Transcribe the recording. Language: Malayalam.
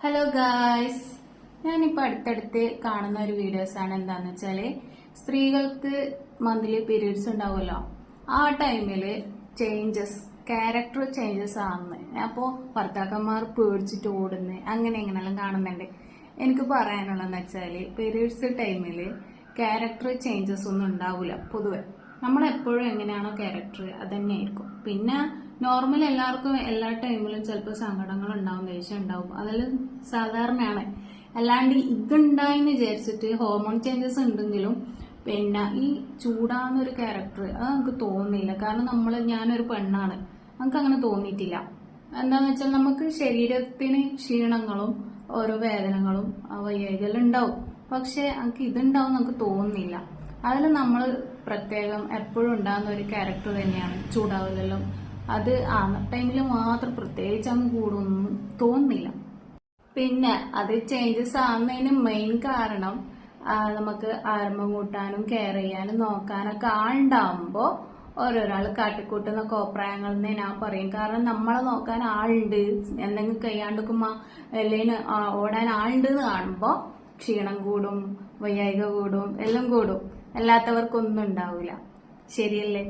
ഹലോ ഗായ്സ്, ഞാനിപ്പോൾ അടുത്തടുത്ത് കാണുന്ന ഒരു വീഡിയോസാണ്. എന്താണെന്ന് വെച്ചാൽ സ്ത്രീകൾക്ക് മന്ത്ലി പീരീഡ്സ് ഉണ്ടാവുമല്ലോ, ആ ടൈമിൽ ക്യാരക്ടർ ചേഞ്ചസ് ആണെന്ന്. അപ്പോൾ ഭർത്താക്കന്മാർ പേടിച്ചിട്ട് ഓടുന്നു, അങ്ങനെ ഇങ്ങനെയെല്ലാം കാണുന്നുണ്ട്. എനിക്ക് പറയാനുള്ളതെന്ന് വെച്ചാൽ പീരീഡ്സ് ടൈമിൽ ക്യാരക്ടർ ചേഞ്ചസ് ഒന്നും ഉണ്ടാവില്ല. പൊതുവെ നമ്മളെപ്പോഴും എങ്ങനെയാണോ ക്യാരക്ടർ അത് തന്നെയായിരിക്കും. പിന്നെ നോർമൽ എല്ലാവർക്കും എല്ലാ ടൈമിലും ചിലപ്പോൾ സങ്കടങ്ങൾ ഉണ്ടാവും, ദേഷ്യം ഉണ്ടാവും, അതെല്ലാം സാധാരണയാണ്. അല്ലാണ്ട് ഇതുണ്ടായെന്ന് വിചാരിച്ചിട്ട് ഹോർമോൺ ചേഞ്ചസ് ഉണ്ടെങ്കിലും പിന്നെ ഈ ചൂടാന്നൊരു ക്യാരക്ടർ അത് നമുക്ക് തോന്നുന്നില്ല. കാരണം ഞാനൊരു പെണ്ണാണ്, നമുക്ക് അങ്ങനെ തോന്നിയിട്ടില്ല. എന്താന്ന് വെച്ചാൽ നമുക്ക് ശരീരത്തിന് ക്ഷീണങ്ങളും ഓരോ വേദനകളും വയ്യായ്കകളും ഉണ്ടാവും. പക്ഷെ നമുക്ക് ഇതുണ്ടാവും നമുക്ക് തോന്നുന്നില്ല. അതിൽ നമ്മൾ പ്രത്യേകം എപ്പോഴും ഉണ്ടാകുന്ന ഒരു ക്യാരക്ടർ തന്നെയാണ് ചൂടാവലെല്ലാം. അത് ആ ടൈമിൽ മാത്രം പ്രത്യേകിച്ച് അങ്ങ് കൂടുമെന്ന് തോന്നുന്നില്ല. പിന്നെ അത് ചേഞ്ചസ് ആകുന്നതിന് മെയിൻ കാരണം നമുക്ക് ആരംഭം കൂട്ടാനും കെയർ ചെയ്യാനും നോക്കാനൊക്കെ ആളുണ്ടാവുമ്പോൾ ഓരോരാൾ കാട്ടിക്കൂട്ടുന്ന കോപ്രായങ്ങളെന്ന് ഞാൻ പറയും. കാരണം നമ്മളെ നോക്കാൻ ആളുണ്ട്, എന്തെങ്കിലും കൈയാണ്ടിക്കുമ്പോ അല്ലെങ്കിൽ ഓടാൻ ആളുണ്ട് എന്ന് കാണുമ്പോൾ ക്ഷീണം കൂടും, വയ്യായിക കൂടും, എല്ലാം കൂടും. അല്ലാത്തവർക്കൊന്നും ഉണ്ടാവില്ല. ശരിയല്ലേ?